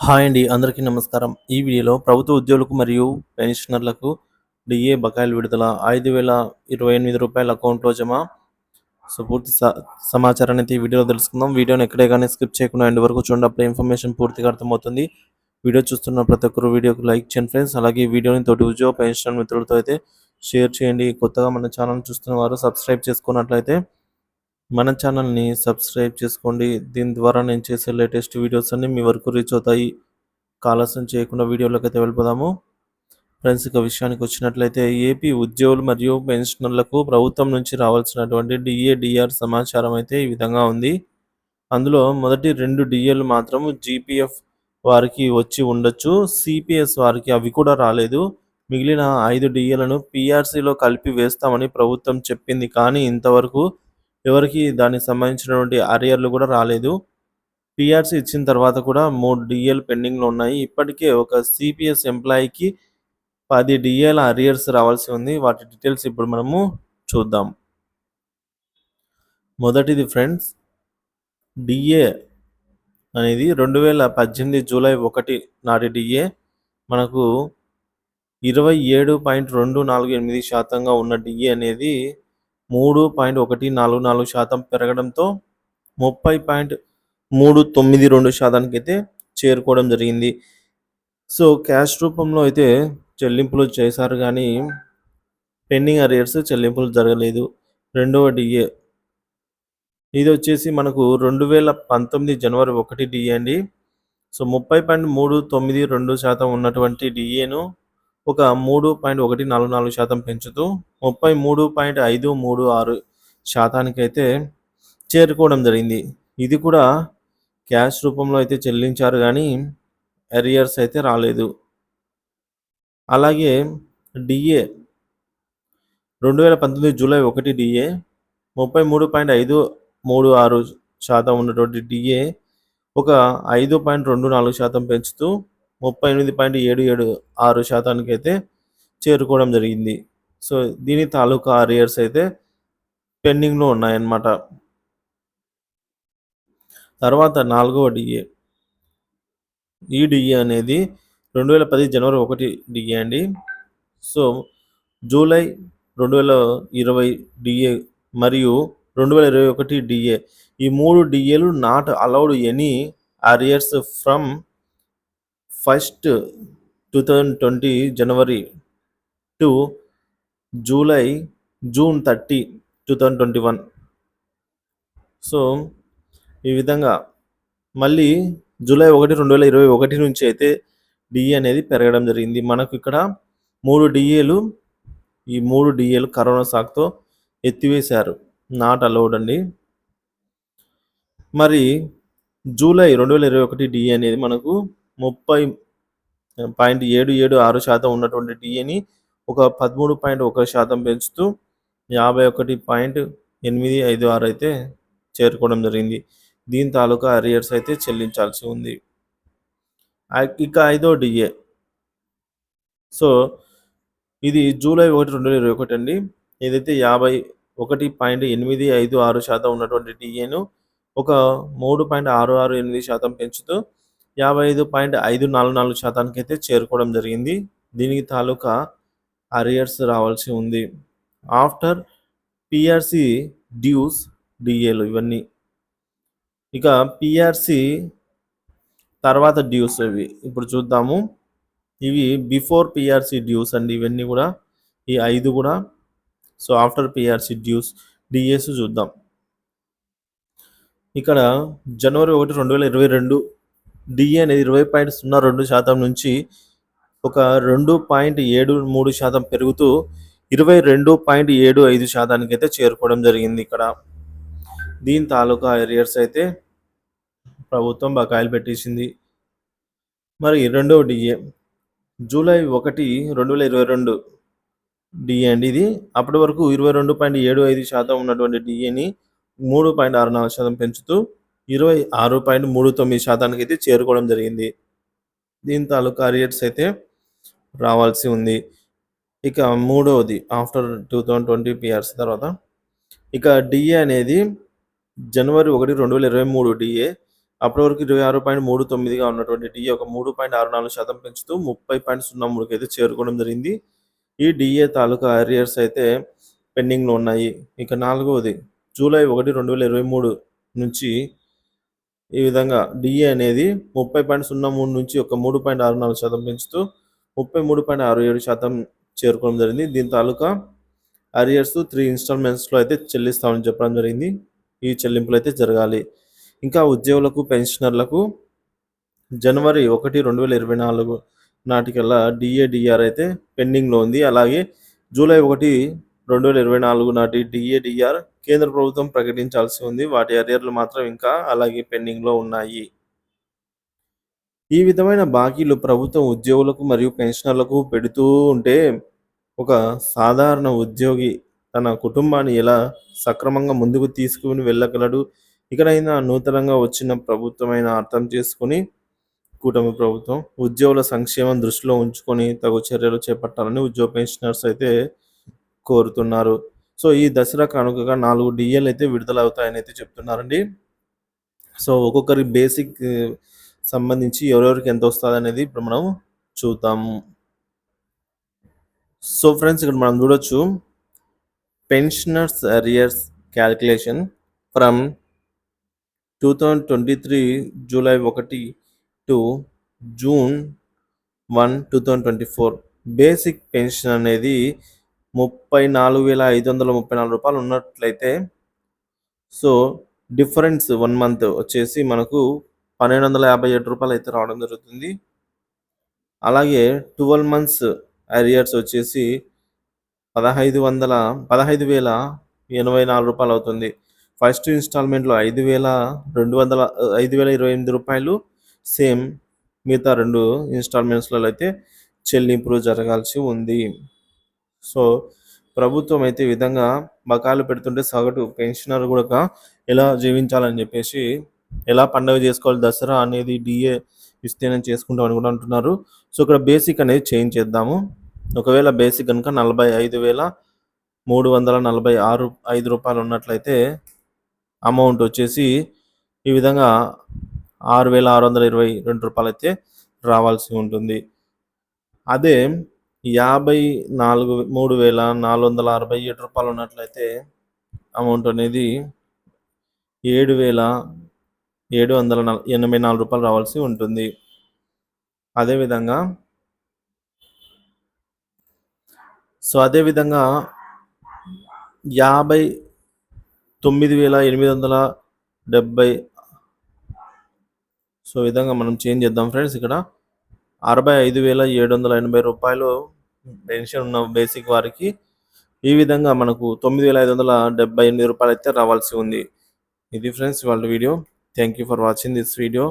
Hi అండి. అందరికీ నమస్కారం. ఈ వీడియోలో ప్రభుత్వ ఉద్యోగులకు మరియు పెన్షనర్లకు డిఏ బకాయిలు విడుదల రూ. 5,028 అకౌంట్‌లో జమ. పూర్తి సమాచారాన్ని అయితే ఈ వీడియోలో తెలుసుకుందాం. వీడియోని ఎక్కడే గాని స్కిప్ చేయకుండా ఎండ్ వరకు చూడండి. అప్పుడే ఇన్ఫర్మేషన్ పూర్తిగా అర్థమవుతుంది. వీడియో చూస్తున్న ప్రతి ఒక్కరు వీడియోకి లైక్ చేయండి ఫ్రెండ్స్. అలాగే ఈ వీడియోని తోటి ఉద్యోగ పెన్షనర్ మిత్రులతో అయితే షేర్ చేయండి. కొత్తగా మన ఛానల్ చూస్తున్న వారు సబ్స్క్రైబ్ చేసుకున్నట్లయితే మన ఛానల్‌ని సబ్స్క్రైబ్ చేసుకోండి. దీని ద్వారా నేను చేసే లేటెస్ట్ వీడియోస్ అన్నీ మీ వరకు రీచ్ అవుతాయి. ఆలస్యం చేయకుండా వీడియోలోకైతే వెళ్ళిపోదాము. ఫ్రెండ్స్, ఇక విషయానికి వచ్చినట్లయితే ఏపీ ఉద్యోగులు మరియు పెన్షనర్లకు ప్రభుత్వం నుంచి రావాల్సినటువంటి డిఏ, డిఆర్ సమాచారం అయితే ఈ విధంగా ఉంది. అందులో మొదటి 2 డిఏలు మాత్రం జీపీఎఫ్ వారికి వచ్చి ఉండొచ్చు. సిపిఎస్ వారికి అవి కూడా రాలేదు. మిగిలిన 5 డిఏలను పీఆర్సీలో కలిపి వేస్తామని ప్రభుత్వం చెప్పింది. కానీ ఇంతవరకు ఎవరికీ దానికి సంబంధించినటువంటి అరియర్లు కూడా రాలేదు. పీఆర్సీ ఇచ్చిన తర్వాత కూడా 3 డిఏలు పెండింగ్‌లో ఉన్నాయి. ఇప్పటికే ఒక సిపిఎస్ ఎంప్లాయీకి 10 డిఏల అరియర్స్ రావాల్సి ఉంది. వాటి డీటెయిల్స్ ఇప్పుడు మనము చూద్దాం. మొదటిది ఫ్రెండ్స్, డిఏ అనేది 2018 జూలై 1 నాటి డిఏ మనకు 27.248% ఉన్న డిఏ అనేది 3.144% పెరగడంతో 30.392% అయితే చేరుకోవడం జరిగింది. సో, క్యాష్ రూపంలో అయితే చెల్లింపులు చేశారు గానీ, పెండింగ్ అరియర్స్ చెల్లింపులు జరగలేదు. రెండవ డిఏ ఇదొచ్చేసి మనకు 2019 జనవరి 1 డిఏ అండి. సో, 30.392% ఉన్నటువంటి డిఏను ఒక 3.144% పెంచుతూ 33.536%కైతే చేరుకోవడం జరిగింది. ఇది కూడా క్యాష్ రూపంలో అయితే చెల్లించారు గానీ, అరియర్స్ అయితే రాలేదు. అలాగే డిఏ 2019 జూలై 1 డిఏ 33.536% ఉన్నటువంటి డిఏ ఒక 5.24% పెంచుతూ 38.776%కైతే చేరుకోవడం జరిగింది. సో, దీని తాలూకా అరియర్స్ అయితే పెండింగ్‌లో ఉన్నాయన్నమాట. తర్వాత నాలుగవ డిఏ. ఈ డిఏ అనేది 2010 జనవరి 1 డిఏ అండి. సో, జూలై 2020 డిఏ మరియు 2021 డిఏ ఈ 3 డిఏలు not allowed any arrears from 1st 2020 January to June 30, 2021. So, ఈ విధంగా మళ్ళీ జూలై 1, 2021 నుంచి అయితే డిఏ అనేది పెరగడం జరిగింది. మనకు ఇక్కడ 3 డిఏలు ఈ 3 డిఏలు కరోనా సాకుతో ఎత్తివేశారు. నాట్ అలౌడ్ అండి. మరి జూలై 2021 డిఏ అనేది మనకు 30.776% ఉన్నటువంటి డిఏని ఒక 13.1% పెంచుతూ 51.856 అయితే చేరుకోవడం జరిగింది. దీని తాలూకా అరియర్స్ అయితే చెల్లించాల్సి ఉంది. ఇక ఐదో డిఏ. సో, ఇది జూలై 1, 2021 అండి. ఏదైతే 51.856% ఉన్నటువంటి డిఏను ఒక 3.668% పెంచుతూ 55.544%కి అయితే చేరుకోవడం జరిగింది. దీనికి తాలూకా అరియర్స్ రావాల్సి ఉంది. ఆఫ్టర్ పీఆర్సీ డ్యూస్ డిఏలు ఇవన్నీ. ఇక పీఆర్సీ తర్వాత డ్యూస్ ఇవి ఇప్పుడు చూద్దాము. ఇవి బిఫోర్ పీఆర్సీ డ్యూస్ అండి ఇవన్నీ కూడా. ఈ 5 కూడా. So, after PRC dues DAs చూద్దాం. ఇక్కడ జనవరి 1, 2022 డిఏ అనేది 20.02% నుంచి ఒక 2.73% పెరుగుతూ 22.75%కి అయితే చేరుకోవడం జరిగింది ఇక్కడ. దీని తాలూకా అరియర్స్ అయితే ప్రభుత్వం బకాయిలు పెట్టేసింది. మరి రెండవ డిఏ జూలై 1, 2022 డిఏ అండి ఇది. అప్పటి వరకు 22.75% ఉన్నటువంటి డిఏని 3.64% పెంచుతూ 26.39%కి అయితే చేరుకోవడం జరిగింది. దీని తాలూకా అరియర్స్ అయితే రావాల్సి ఉంది. ఇక మూడవది ఆఫ్టర్ 2020 పీఆర్సీ తర్వాత ఇక డిఏ అనేది జనవరి 1, 2023 డిఏ అప్పటి వరకు 26.39గా ఉన్నటువంటి డిఏ ఒక 3.64% పెంచుతూ 30.03కి అయితే చేరుకోవడం జరిగింది. ఈ డిఏ తాలూకా అరియర్స్ అయితే పెండింగ్‌లో ఉన్నాయి. ఇక నాలుగవది జూలై 1, 2023 నుంచి ఈ విధంగా డిఏ అనేది 30.03 నుంచి ఒక 3.64% పెంచుతూ 33.67% చేరుకోవడం జరిగింది. దీని తాలూకా అరియర్స్ 3 ఇన్‌స్టాల్‌మెంట్స్‌లో అయితే చెల్లిస్తామని చెప్పడం జరిగింది. ఈ చెల్లింపులు అయితే జరగాలి. ఇంకా ఉద్యోగులకు, పెన్షనర్లకు జనవరి 1, 2024 నాటికల్లా డిఏ, డిఆర్ అయితే పెండింగ్‌లో ఉంది. అలాగే జూలై 1, 2024 నాటి డిఏ, డిఆర్ కేంద్ర ప్రభుత్వం ప్రకటించాల్సి ఉంది. వాటి అరియర్లు మాత్రం ఇంకా అలాగే పెండింగ్‌లో ఉన్నాయి. ఈ విధమైన బాకీలు ప్రభుత్వం ఉద్యోగులకు మరియు పెన్షనర్లకు పెడుతూ ఉంటే ఒక సాధారణ ఉద్యోగి తన కుటుంబాన్ని ఎలా సక్రమంగా ముందుకు తీసుకుని వెళ్ళగలడు? ఇకనైనా నూతనంగా వచ్చిన ప్రభుత్వమైన అర్థం చేసుకొని కూటమి ప్రభుత్వం ఉద్యోగుల సంక్షేమం దృష్టిలో ఉంచుకొని తగు చర్యలు చేపట్టాలని ఉద్యోగ పెన్షనర్స్ అయితే కోరుతున్నారు. సో ఈ దసరా కానుకగా 4 డిఏలు అయితే విడుదలవుతాయని అయితే చెప్తున్నారండి. సో ఒక్కొక్కరి బేసిక్ సంబంధించి ఎవరెవరికి ఎంత వస్తదనేది ఇప్పుడు మనం చూద్దాము. సో ఫ్రెండ్స్ ఇక్కడ మనం చూడొచ్చు pensioners arrears calculation from 2023 July 1 to June 1, 2024 basic pension అనేది 34,534 రూపాయలు ఉన్నట్లయితే సో డిఫరెన్స్ 1 మంత్ వచ్చేసి మనకు 1,257 రూపాయలు అయితే రావడం జరుగుతుంది. అలాగే 12 మంత్స్ అరియర్స్ వచ్చేసి 15,084 రూపాయలు అవుతుంది. ఫస్ట్ ఇన్స్టాల్మెంట్లో 5,028 రూపాయలు సేమ్ మిగతా 2 ఇన్స్టాల్మెంట్స్లలో అయితే చెల్లింపులు జరగాల్సి ఉంది. సో ప్రభుత్వం అయితే ఈ విధంగా బకాయిలు పెడుతుంటే సగటు పెన్షనర్ కూడా ఎలా జీవించాలని చెప్పేసి ఎలా పండుగ చేసుకోవాలి దసరా అనేది డిఏ ఇస్తేనే చేసుకుంటామని కూడా అంటున్నారు. సో ఇక్కడ బేసిక్ అనేది చేంజ్ చేద్దాము. ఒకవేళ బేసిక్ కనుక 45,346 రూపాయలు ఉన్నట్లయితే అమౌంట్ వచ్చేసి ఈ విధంగా 6,622 రూపాయలు అయితే రావాల్సి ఉంటుంది. అదే 53,467 రూపాయలు ఉన్నట్లయితే అమౌంట్ అనేది 7,784 రూపాయలు రావాల్సి ఉంటుంది. అదేవిధంగా 59,870 సో ఈ విధంగా మనం చేంజ్ చేద్దాం ఫ్రెండ్స్. ఇక్కడ 65,780 రూపాయలు పెన్షన్ ఉన్న బేసిక్ వారికి ఈ విధంగా మనకు 9,578 రూపాయలు అయితే రావాల్సి ఉంది. ఇది ఫ్రెండ్స్ ఇవాళ video. Thank you for watching this video.